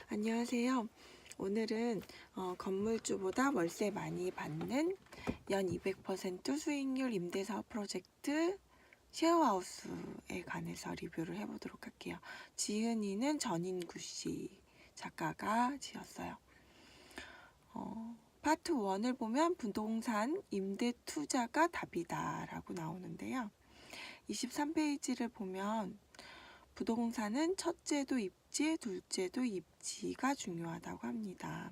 안녕하세요. 오늘은 건물주보다 월세 많이 받는 연 200% 수익률 임대사업 프로젝트 쉐어하우스에 관해서 리뷰를 해보도록 할게요. 지은이는 전인구 씨 작가가 지었어요. 파트 1을 보면 부동산 임대 투자가 답이다 라고 나오는데요. 23페이지를 보면 부동산은 첫째도 입지, 둘째도 입지가 중요하다고 합니다.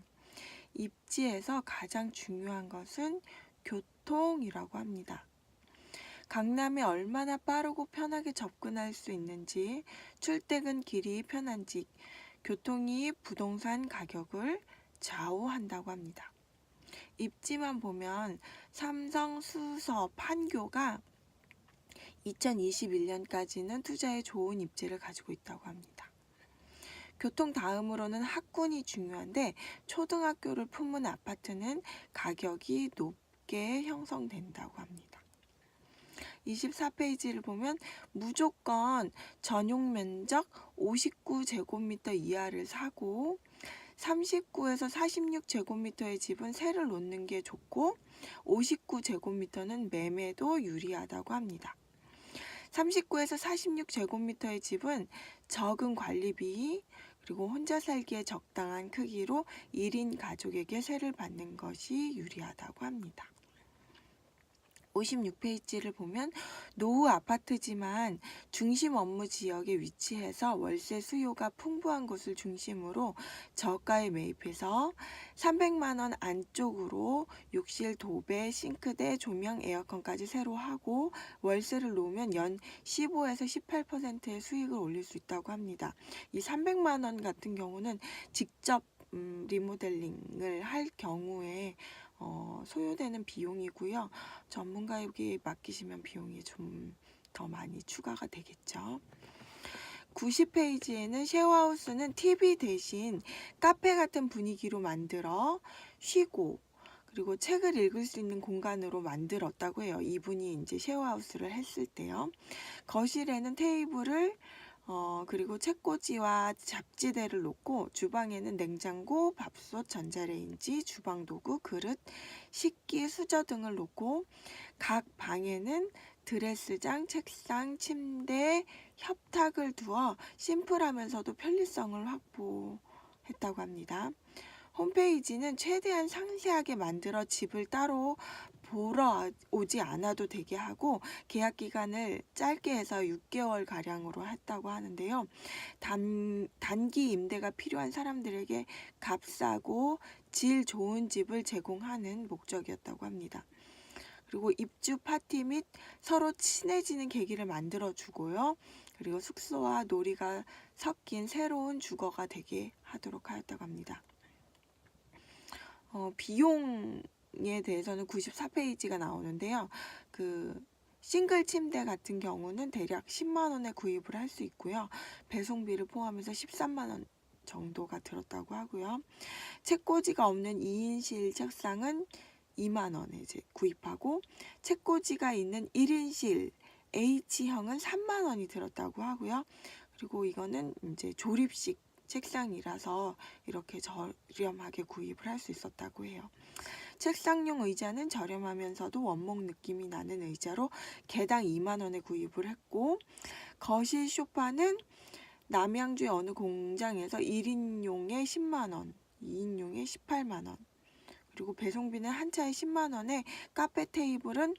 입지에서 가장 중요한 것은 교통이라고 합니다. 강남에 얼마나 빠르고 편하게 접근할 수 있는지, 출퇴근 길이 편한지, 교통이 부동산 가격을 좌우한다고 합니다. 입지만 보면 삼성, 수서, 판교가 2021년까지는 투자에 좋은 입지를 가지고 있다고 합니다. 교통 다음으로는 학군이 중요한데 초등학교를 품은 아파트는 가격이 높게 형성된다고 합니다. 24페이지를 보면 무조건 전용 면적 59제곱미터 이하를 사고 39에서 46제곱미터의 집은 세를 놓는 게 좋고 59제곱미터는 매매도 유리하다고 합니다. 39에서 46제곱미터의 집은 적은 관리비 그리고 혼자 살기에 적당한 크기로 1인 가족에게 세를 받는 것이 유리하다고 합니다. 56페이지를 보면 노후 아파트지만 중심 업무 지역에 위치해서 월세 수요가 풍부한 곳을 중심으로 저가에 매입해서 300만원 안쪽으로 욕실, 도배, 싱크대, 조명, 에어컨까지 새로 하고 월세를 놓으면 연 15에서 18%의 수익을 올릴 수 있다고 합니다. 이 300만원 같은 경우는 직접 리모델링을 할 경우에 소요되는 비용이고요. 전문가에게 맡기시면 비용이 좀 더 많이 추가가 되겠죠. 90페이지에는 쉐어하우스는 TV 대신 카페 같은 분위기로 만들어 쉬고 그리고 책을 읽을 수 있는 공간으로 만들었다고 해요. 이분이 이제 쉐어하우스를 했을 때요. 거실에는 테이블을 그리고 책꽂이와 잡지대를 놓고 주방에는 냉장고, 밥솥, 전자레인지, 주방도구, 그릇, 식기, 수저 등을 놓고 각 방에는 드레스장, 책상, 침대, 협탁을 두어 심플하면서도 편리성을 확보했다고 합니다. 홈페이지는 최대한 상세하게 만들어 집을 따로 보러 오지 않아도 되게 하고 계약 기간을 짧게 해서 6개월 가량으로 했다고 하는데요. 단기 임대가 필요한 사람들에게 값싸고 질 좋은 집을 제공하는 목적이었다고 합니다. 그리고 입주 파티 및 서로 친해지는 계기를 만들어 주고요. 그리고 숙소와 놀이가 섞인 새로운 주거가 되게 하도록 하였다고 합니다. 비용에 대해서는 94페이지가 나오는데요. 싱글 침대 같은 경우는 대략 10만원에 구입을 할 수 있고요. 배송비를 포함해서 13만원 정도가 들었다고 하고요. 책꽂이가 없는 2인실 책상은 2만원에 이제 구입하고 책꽂이가 있는 1인실 H형은 3만원이 들었다고 하고요. 그리고 이거는 이제 조립식 책상이라서 이렇게 저렴하게 구입을 할 수 있었다고 해요. 책상용 의자는 저렴하면서도 원목 느낌이 나는 의자로 개당 2만원에 구입을 했고 거실 소파는 남양주의 어느 공장에서 1인용에 10만원, 2인용에 18만원 그리고 배송비는 한 차에 10만원에 카페 테이블은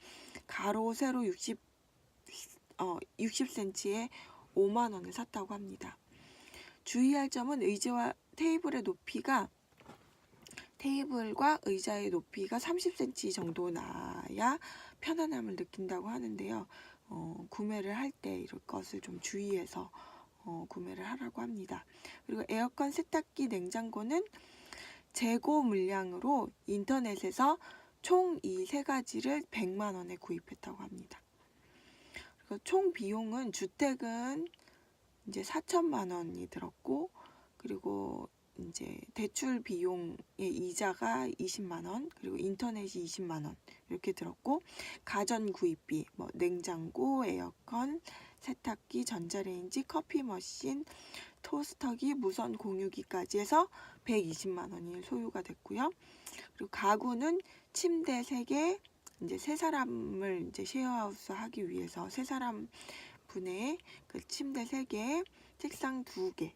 가로 세로 60cm에 5만원을 샀다고 합니다. 주의할 점은 의자와 테이블의 높이가 테이블과 의자의 높이가 30cm 정도 나야 편안함을 느낀다고 하는데요. 구매를 할 때 이럴 것을 좀 주의해서 구매를 하라고 합니다. 그리고 에어컨, 세탁기, 냉장고는 재고 물량으로 인터넷에서 총 이 세 가지를 100만원에 구입했다고 합니다. 그리고 총 비용은 주택은 이제 4천만원이 들었고 그리고 이제 대출 비용의 이자가 20만원 그리고 인터넷이 20만원 이렇게 들었고 가전 구입비 뭐 냉장고, 에어컨, 세탁기, 전자레인지, 커피 머신, 토스터기, 무선 공유기까지 해서 120만 원이 소요가 됐고요. 그리고 가구는 침대 3개, 이제 3사람을 이제 쉐어하우스 하기 위해서 3사람 분의 그 침대 3개, 책상 2개,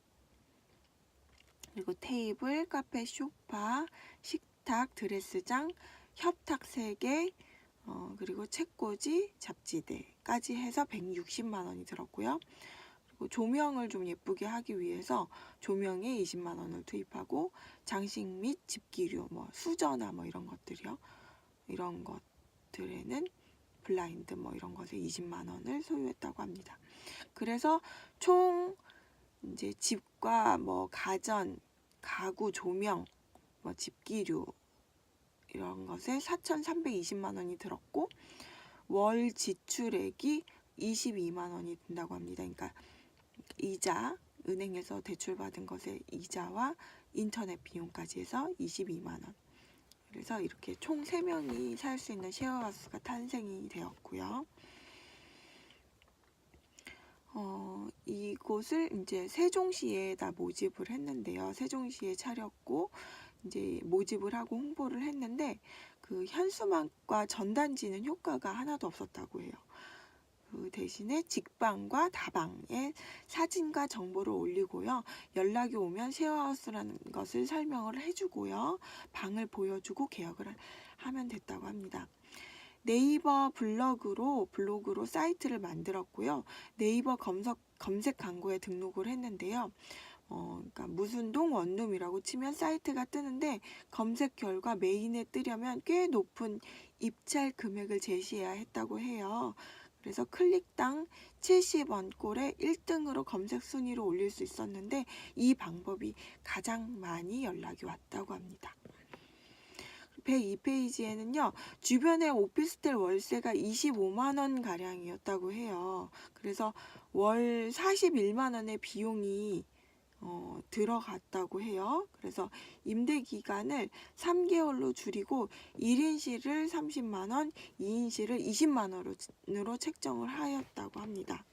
그리고 테이블, 카페, 소파, 식탁, 드레스장, 협탁 3개, 그리고 책꽂이, 잡지대까지 해서 160만 원이 들었고요. 그리고 조명을 좀 예쁘게 하기 위해서 조명에 20만 원을 투입하고 장식 및 집기류, 뭐 수저나 뭐 이런 것들이요. 이런 것들에는 블라인드 뭐 이런 것에 20만 원을 소요했다고 합니다. 그래서 총 이제 집과 뭐 가전, 가구, 조명, 뭐 집기류 이런 것에 4,320만 원이 들었고 월 지출액이 22만 원이 든다고 합니다. 그러니까 이자, 은행에서 대출받은 것의 이자와 인터넷 비용까지 해서 22만 원. 그래서 이렇게 총 3명이 살 수 있는 쉐어하우스가 탄생이 되었고요. 이곳을 이제 세종시에다 모집을 했는데요. 세종시에 차렸고 이제 모집을 하고 홍보를 했는데 그 현수막과 전단지는 효과가 하나도 없었다고 해요. 그 대신에 직방과 다방에 사진과 정보를 올리고요. 연락이 오면 쉐어하우스라는 것을 설명을 해주고요. 방을 보여주고 계약을 하면 됐다고 합니다. 네이버 블로그로 사이트를 만들었고요. 네이버 검색 광고에 등록을 했는데요. 그러니까 무슨동 원룸이라고 치면 사이트가 뜨는데 검색 결과 메인에 뜨려면 꽤 높은 입찰 금액을 제시해야 했다고 해요. 그래서 클릭당 70원 꼴에 1등으로 검색 순위로 올릴 수 있었는데 이 방법이 가장 많이 연락이 왔다고 합니다. 102페이지에는요. 주변의 오피스텔 월세가 25만 원 가량이었다고 해요. 그래서 월 41만 원의 비용이 들어갔다고 해요. 그래서 임대 기간을 3개월로 줄이고 1인실을 30만 원, 2인실을 20만 원으로 책정을 하였다고 합니다.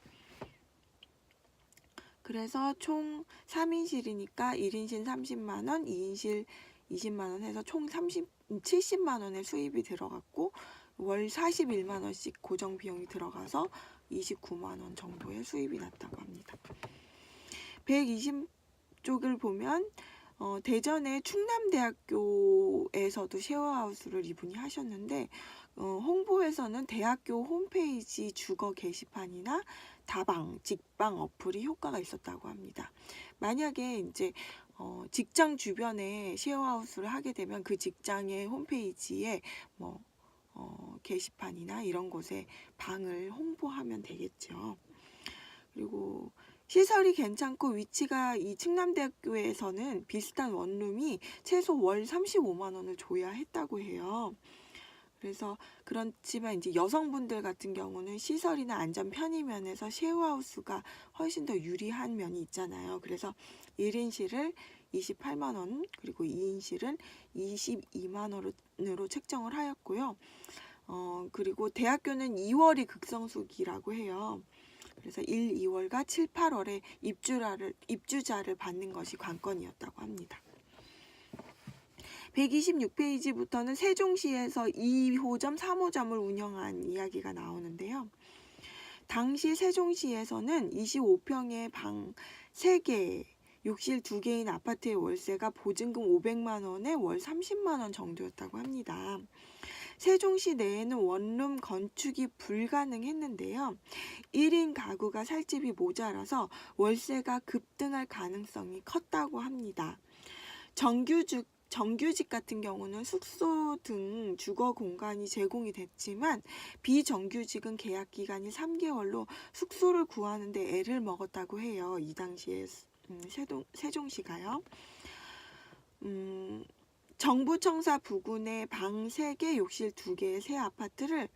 그래서 총 3인실이니까 1인실 30만 원, 2인실 20만 원 해서 총 70만 원의 수입이 들어갔고 월 41만 원씩 고정 비용이 들어가서 29만 원 정도의 수입이 났다고 합니다. 120쪽을 보면 대전의 충남대학교에서도 쉐어하우스를 이분이 하셨는데 홍보에서는 대학교 홈페이지 주거 게시판이나 다방, 직방 어플이 효과가 있었다고 합니다. 만약에 이제 직장 주변에 쉐어하우스를 하게 되면 그 직장의 홈페이지에 뭐 게시판이나 이런 곳에 방을 홍보하면 되겠죠. 그리고 시설이 괜찮고 위치가 이 충남대학교에서는 비슷한 원룸이 최소 월 35만 원을 줘야 했다고 해요. 그래서 그렇지만 이제 여성분들 같은 경우는 시설이나 안전 편의 면에서 쉐어하우스가 훨씬 더 유리한 면이 있잖아요. 그래서 1인실을 28만 원 그리고 2인실은 22만 원으로 책정을 하였고요. 그리고 대학교는 2월이 극성수기라고 해요. 그래서 1, 2월과 7, 8월에 입주자를 받는 것이 관건이었다고 합니다. 126페이지부터는 세종시에서 2호점, 3호점을 운영한 이야기가 나오는데요. 당시 세종시에서는 25평의 방 3개, 욕실 2개인 아파트의 월세가 보증금 500만 원에 월 30만 원 정도였다고 합니다. 세종시 내에는 원룸 건축이 불가능했는데요. 1인 가구가 살 집이 모자라서 월세가 급등할 가능성이 컸다고 합니다. 정규직 같은 경우는 숙소 등 주거 공간이 제공이 됐지만 비정규직은 계약 기간이 3개월로 숙소를 구하는 데 애를 먹었다고 해요. 이 당시에 세종시가요. 정부청사 부근에 방 3개, 욕실 2개의 새 아파트를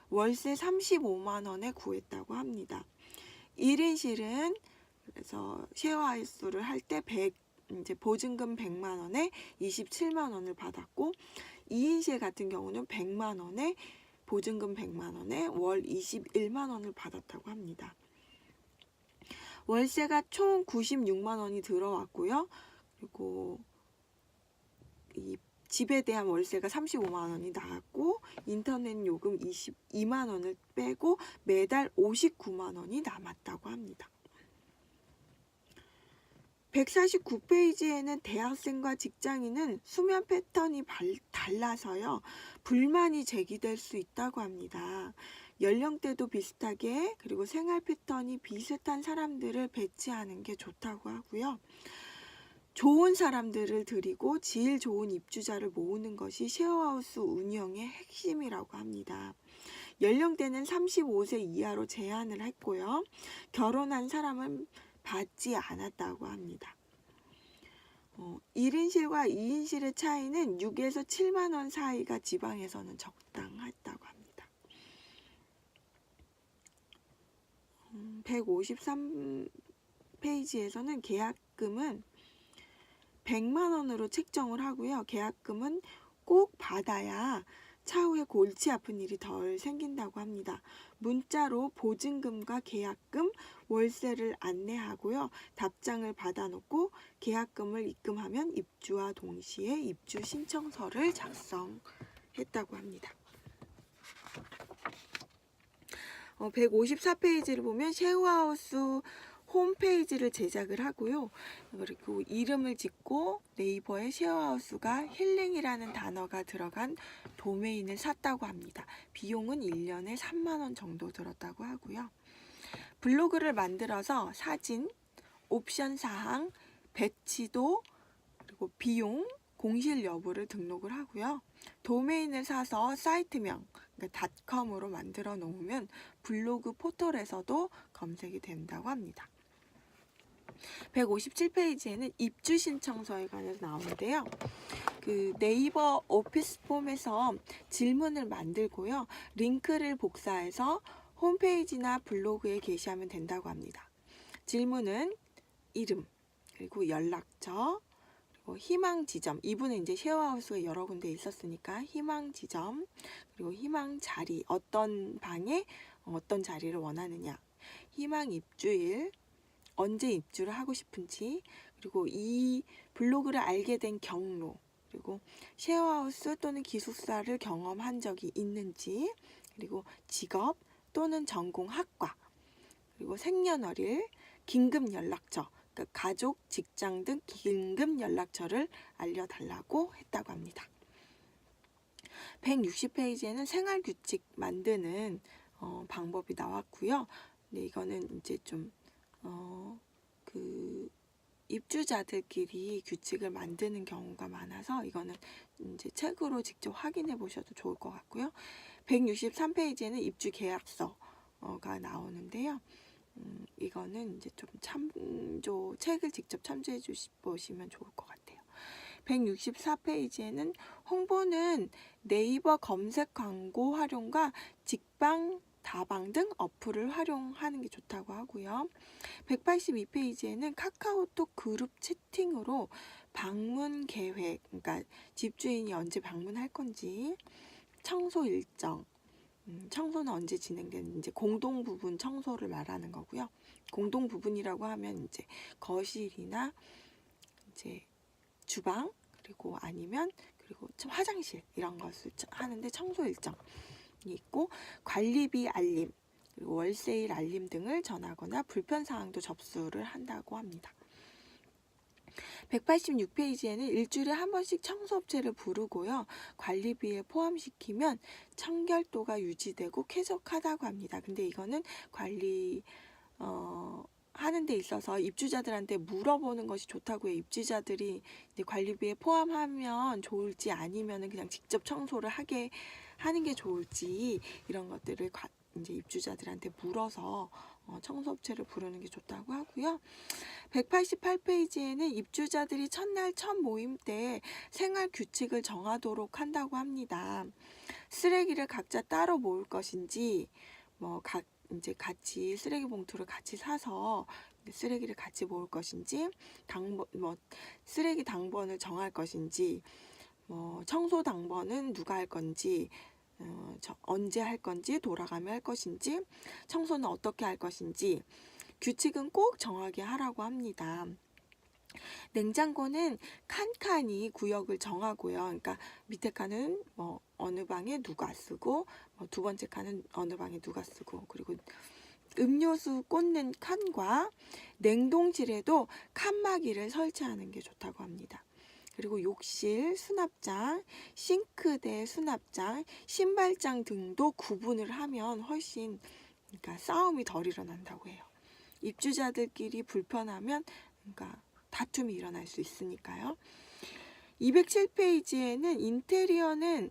월세 35만 원에 구했다고 합니다. 1인실은 그래서 쉐어하우스를 할 때 이제 보증금 100만 원에 27만 원을 받았고 2인실 같은 경우는 100만 원에 보증금 100만 원에 월 21만 원을 받았다고 합니다. 월세가 총 96만 원이 들어왔고요. 그리고 이 집에 대한 월세가 35만 원이 나왔고 인터넷 요금 22만 원을 빼고 매달 59만 원이 남았다고 합니다. 149페이지에는 대학생과 직장인은 수면 패턴이 달라서요. 불만이 제기될 수 있다고 합니다. 연령대도 비슷하게 그리고 생활 패턴이 비슷한 사람들을 배치하는 게 좋다고 하고요. 좋은 사람들을 들이고 질 좋은 입주자를 모으는 것이 쉐어하우스 운영의 핵심이라고 합니다. 연령대는 35세 이하로 제한을 했고요. 결혼한 사람은 받지 않았다고 합니다. 1인실과 2인실의 차이는 6에서 7만 원 사이가 지방에서는 적당하다고 합니다. 153페이지에서는 계약금은 100만 원으로 책정을 하고요. 계약금은 꼭 받아야 차후에 골치 아픈 일이 덜 생긴다고 합니다. 문자로 보증금과 계약금, 월세를 안내하고요. 답장을 받아놓고 계약금을 입금하면 입주와 동시에 입주 신청서를 작성했다고 합니다. 154페이지를 보면 쉐어하우스 홈페이지를 제작을 하고요. 그리고 이름을 짓고 네이버에 쉐어하우스가 힐링이라는 단어가 들어간 도메인을 샀다고 합니다. 비용은 1년에 3만 원 정도 들었다고 하고요. 블로그를 만들어서 사진, 옵션 사항, 배치도, 그리고 비용, 공실 여부를 등록을 하고요. 도메인을 사서 사이트명, 그러니까 .com으로 만들어 놓으면 블로그 포털에서도 검색이 된다고 합니다. 157페이지에는 입주 신청서에 관해서 나오는데요. 그 네이버 오피스 폼에서 질문을 만들고요. 링크를 복사해서 홈페이지나 블로그에 게시하면 된다고 합니다. 질문은 이름, 그리고 연락처, 그리고 희망 지점. 이분은 이제 쉐어하우스가 여러 군데 있었으니까 희망 지점, 그리고 희망 자리, 어떤 방에 어떤 자리를 원하느냐, 희망 입주일, 언제 입주를 하고 싶은지, 그리고 이 블로그를 알게 된 경로, 그리고 쉐어하우스 또는 기숙사를 경험한 적이 있는지, 그리고 직업 또는 전공 학과, 그리고 생년월일, 긴급 연락처, 그러니까 가족, 직장 등 긴급 연락처를 알려달라고 했다고 합니다. 160페이지에는 생활규칙 만드는 방법이 나왔고요. 근데 이거는 이제 좀 그 입주자들끼리 규칙을 만드는 경우가 많아서 이거는 이제 책으로 직접 확인해 보셔도 좋을 것 같고요. 163페이지에는 입주 계약서가 나오는데요. 이거는 이제 좀 책을 직접 참조해 보시면 좋을 것 같아요. 164페이지에는 홍보는 네이버 검색 광고 활용과 직방, 다방 등 어플을 활용하는 게 좋다고 하고요. 182페이지에는 카카오톡 그룹 채팅으로 방문 계획, 그러니까 집주인이 언제 방문할 건지, 청소 일정, 청소는 언제 진행되는지, 공동 부분 청소를 말하는 거고요. 공동 부분이라고 하면 이제 거실이나 이제 주방, 그리고 아니면 그리고 화장실 이런 것을 하는데 청소 일정이 있고, 관리비 알림, 그리고 월세일 알림 등을 전하거나 불편사항도 접수를 한다고 합니다. 186페이지에는 일주일에 한 번씩 청소업체를 부르고요. 관리비에 포함시키면 청결도가 유지되고 쾌적하다고 합니다. 근데 이거는 하는 데 있어서 입주자들한테 물어보는 것이 좋다고요. 입주자들이 이제 관리비에 포함하면 좋을지 아니면 그냥 직접 청소를 하는 게 좋을지 이런 것들을 이제 입주자들한테 물어서 청소업체를 부르는 게 좋다고 하고요. 188페이지에는 입주자들이 첫날 첫 모임 때 생활 규칙을 정하도록 한다고 합니다. 쓰레기를 각자 따로 모을 것인지, 이제 같이 쓰레기 봉투를 같이 사서 쓰레기를 같이 모을 것인지, 쓰레기 당번을 정할 것인지, 청소 당번은 누가 할 건지, 언제 할 건지, 돌아가면 할 것인지, 청소는 어떻게 할 것인지, 규칙은 꼭 정하게 하라고 합니다. 냉장고는 칸칸이 구역을 정하고요. 그러니까 밑에 칸은 뭐 어느 방에 누가 쓰고, 두 번째 칸은 어느 방에 누가 쓰고, 그리고 음료수 꽂는 칸과 냉동실에도 칸막이를 설치하는 게 좋다고 합니다. 그리고 욕실, 수납장, 싱크대 수납장, 신발장 등도 구분을 하면 훨씬 그러니까 싸움이 덜 일어난다고 해요. 입주자들끼리 불편하면 그러니까 다툼이 일어날 수 있으니까요. 207페이지에는 인테리어는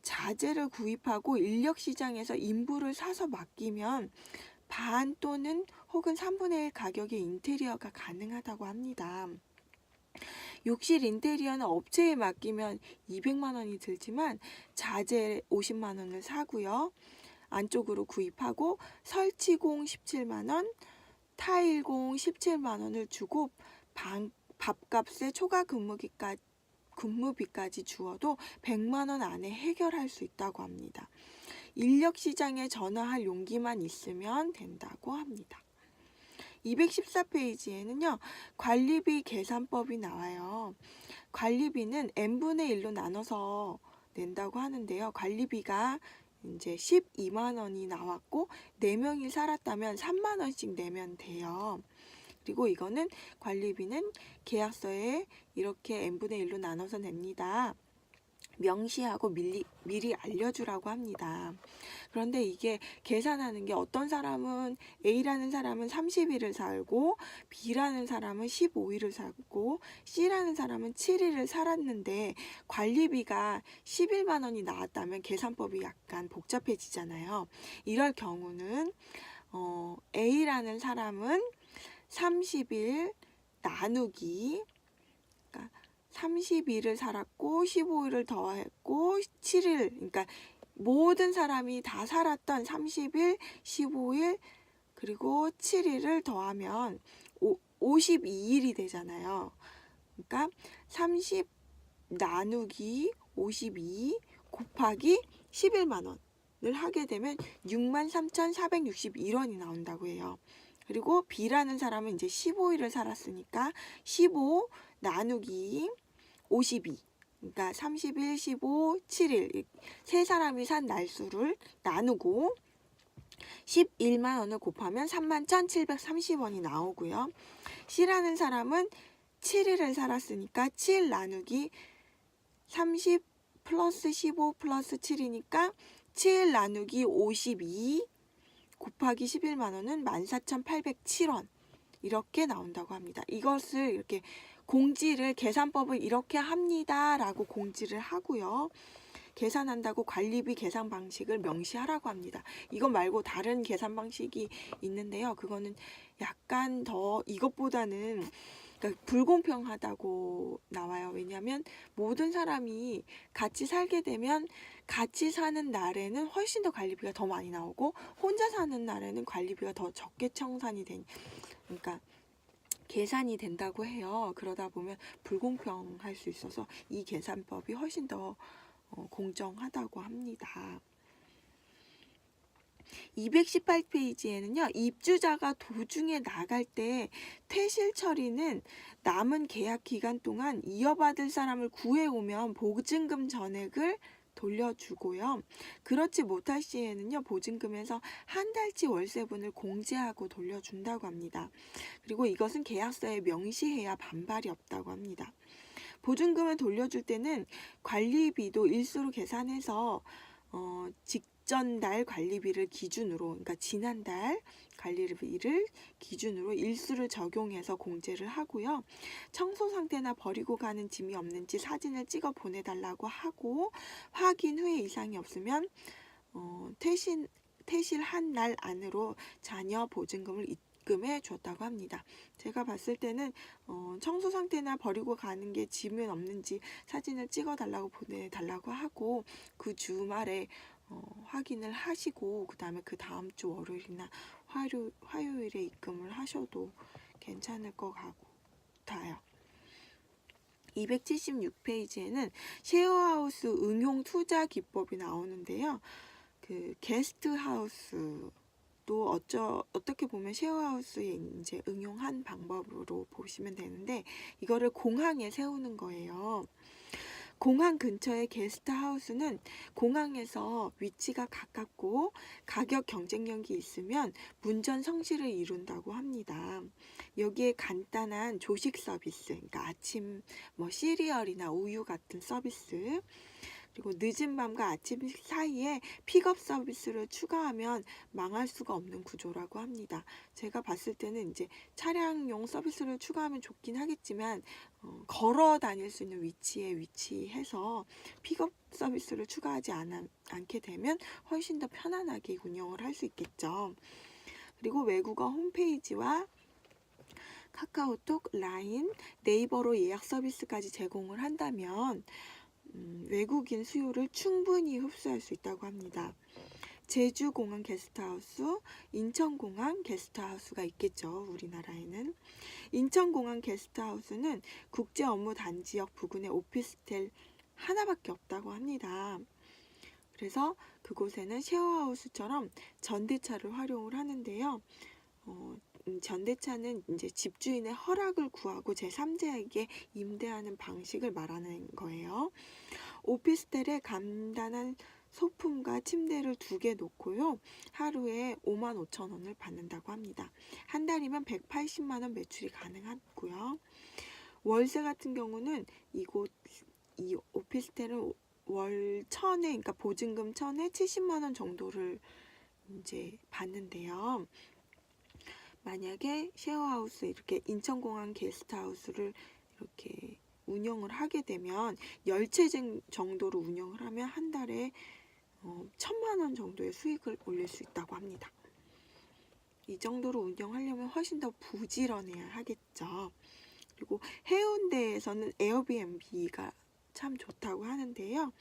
자재를 구입하고 인력시장에서 인부를 사서 맡기면 반 또는 혹은 3분의 1 가격의 인테리어가 가능하다고 합니다. 욕실 인테리어는 업체에 맡기면 200만 원이 들지만 자재 50만 원을 사고요. 안쪽으로 구입하고 설치공 17만 원, 타일공 17만 원을 주고 밥값에 초과 근무비까지 주어도 100만 원 안에 해결할 수 있다고 합니다. 인력시장에 전화할 용기만 있으면 된다고 합니다. 214페이지에는요. 관리비 계산법이 나와요. 관리비는 n분의 1로 나눠서 낸다고 하는데요. 관리비가 이제 12만 원이 나왔고 4명이 살았다면 3만 원씩 내면 돼요. 그리고 이거는 관리비는 계약서에 이렇게 n분의 1로 나눠서 냅니다. 명시하고 미리 알려주라고 합니다. 그런데 이게 계산하는 게 어떤 사람은 A라는 사람은 30일을 살고 B라는 사람은 15일을 살고 C라는 사람은 7일을 살았는데 관리비가 11만 원이 나왔다면 계산법이 약간 복잡해지잖아요. 이럴 경우는 A라는 사람은 30일 나누기 30일을 살았고 15일을 더했고 7일 그러니까 모든 사람이 다 살았던 30일, 15일 그리고 7일을 더하면 52일이 되잖아요. 그러니까 30 나누기 52 곱하기 11만 원을 하게 되면 63,461원이 나온다고 해요. 그리고 B라는 사람은 이제 15일을 살았으니까 15 나누기 52 그러니까 30일, 15, 7일 세 사람이 산 날수를 나누고 11만 원을 곱하면 31,730원이 나오고요. C라는 사람은 7일을 살았으니까 7 나누기 30 플러스 15 플러스 7이니까 7 나누기 52 곱하기 11만 원은 14,807원 이렇게 나온다고 합니다. 이것을 이렇게 공지를 계산법을 이렇게 합니다 라고 공지를 하고요. 계산한다고 관리비 계산 방식을 명시하라고 합니다. 이거 말고 다른 계산 방식이 있는데요. 그거는 약간 더 이것보다는 그러니까 불공평하다고 나와요. 왜냐하면 모든 사람이 같이 살게 되면 같이 사는 날에는 훨씬 더 관리비가 더 많이 나오고 혼자 사는 날에는 관리비가 더 적게 청산이 그러니까 계산이 된다고 해요. 그러다 보면 불공평할 수 있어서 이 계산법이 훨씬 더 공정하다고 합니다. 218페이지에는요. 입주자가 도중에 나갈 때 퇴실 처리는 남은 계약 기간 동안 이어받을 사람을 구해오면 보증금 전액을 돌려주고요. 그렇지 못할 시에는요. 보증금에서 한 달치 월세분을 공제하고 돌려준다고 합니다. 그리고 이것은 계약서에 명시해야 반발이 없다고 합니다. 보증금을 돌려줄 때는 관리비도 일수로 계산해서 직전달 관리비를 기준으로 그러니까 지난달 관리비를 기준으로 일수를 적용해서 공제를 하고요. 청소 상태나 버리고 가는 짐이 없는지 사진을 찍어 보내달라고 하고 확인 후에 이상이 없으면 퇴실한 날 안으로 자녀 보증금을 입금해 줬다고 합니다. 제가 봤을 때는 청소 상태나 버리고 가는 게 짐은 없는지 사진을 찍어 달라고 보내달라고 하고 그 주말에 확인을 하시고 그 다음에 그 다음 주 월요일이나 화요일에 입금을 하셔도 괜찮을 것 같아요. 276페이지에는 쉐어하우스 응용 투자 기법이 나오는데요. 그 게스트하우스 또 어떻게 보면 쉐어하우스에 이제 응용한 방법으로 보시면 되는데, 이거를 공항에 세우는 거예요. 공항 근처의 게스트하우스는 공항에서 위치가 가깝고 가격 경쟁력이 있으면 문전 성시를 이룬다고 합니다. 여기에 간단한 조식 서비스, 그러니까 아침 시리얼이나 우유 같은 서비스, 그리고 늦은 밤과 아침 사이에 픽업 서비스를 추가하면 망할 수가 없는 구조라고 합니다. 제가 봤을 때는 이제 차량용 서비스를 추가하면 좋긴 하겠지만, 걸어 다닐 수 있는 위치에 위치해서 픽업 서비스를 추가하지 않게 되면 훨씬 더 편안하게 운영을 할 수 있겠죠. 그리고 외국어 홈페이지와 카카오톡, 라인, 네이버로 예약 서비스까지 제공을 한다면 외국인 수요를 충분히 흡수할 수 있다고 합니다. 제주공항 게스트하우스, 인천공항 게스트하우스가 있겠죠. 우리나라에는. 인천공항 게스트하우스는 국제 업무 단지역 부근에 오피스텔 하나밖에 없다고 합니다. 그래서 그곳에는 쉐어하우스처럼 전대차를 활용을 하는데요. 전대차는 이제 집주인의 허락을 구하고 제3자에게 임대하는 방식을 말하는 거예요. 오피스텔에 간단한 소품과 침대를 2개 놓고요. 하루에 55,000원을 받는다고 합니다. 한 달이면 180만 원 매출이 가능하고요. 월세 같은 경우는 이 오피스텔은 월 1,000에, 그러니까 보증금 1,000에 70만 원 정도를 이제 받는데요. 만약에 쉐어하우스, 이렇게 인천공항 게스트하우스를 이렇게 운영을 하게 되면 10채 정도로 운영을 하면 한 달에 1,000만 원 정도의 수익을 올릴 수 있다고 합니다. 이 정도로 운영하려면 훨씬 더 부지런해야 하겠죠. 그리고 해운대에서는 에어비앤비가 참 좋다고 하는데요.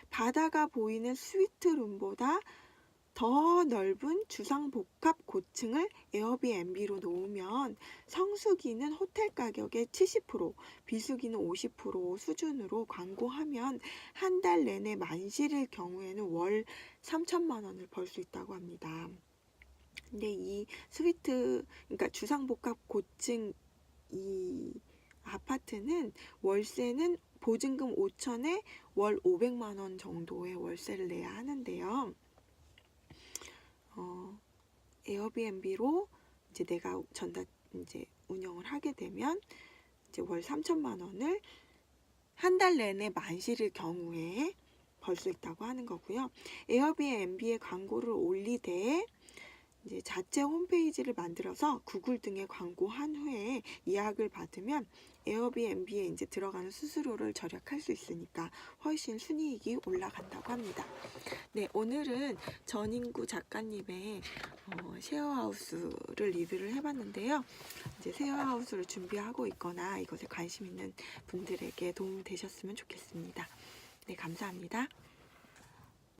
바다가 보이는 스위트룸보다 더 넓은 주상복합 고층을 에어비앤비로 놓으면 성수기는 호텔 가격의 70%, 비수기는 50% 수준으로 광고하면 한 달 내내 만실일 경우에는 월 3천만 원을 벌 수 있다고 합니다. 근데 이 그러니까 주상복합 고층 이 아파트는 월세는 보증금 5천에 월 500만 원 정도의 월세를 내야 하는데요. 에어비앤비로 이제 내가 이제 운영을 하게 되면 이제 월 3천만 원을 한 달 내내 만실일 경우에 벌 수 있다고 하는 거고요. 에어비앤비에 광고를 올리되 이제 자체 홈페이지를 만들어서 구글 등에 광고한 후에 예약을 받으면 에어비앤비에 이제 들어가는 수수료를 절약할 수 있으니까 훨씬 순이익이 올라간다고 합니다. 네, 오늘은 전인구 작가님의 쉐어하우스를 리뷰를 해봤는데요. 이제 쉐어하우스를 준비하고 있거나 이것에 관심 있는 분들에게 도움이 되셨으면 좋겠습니다. 네, 감사합니다.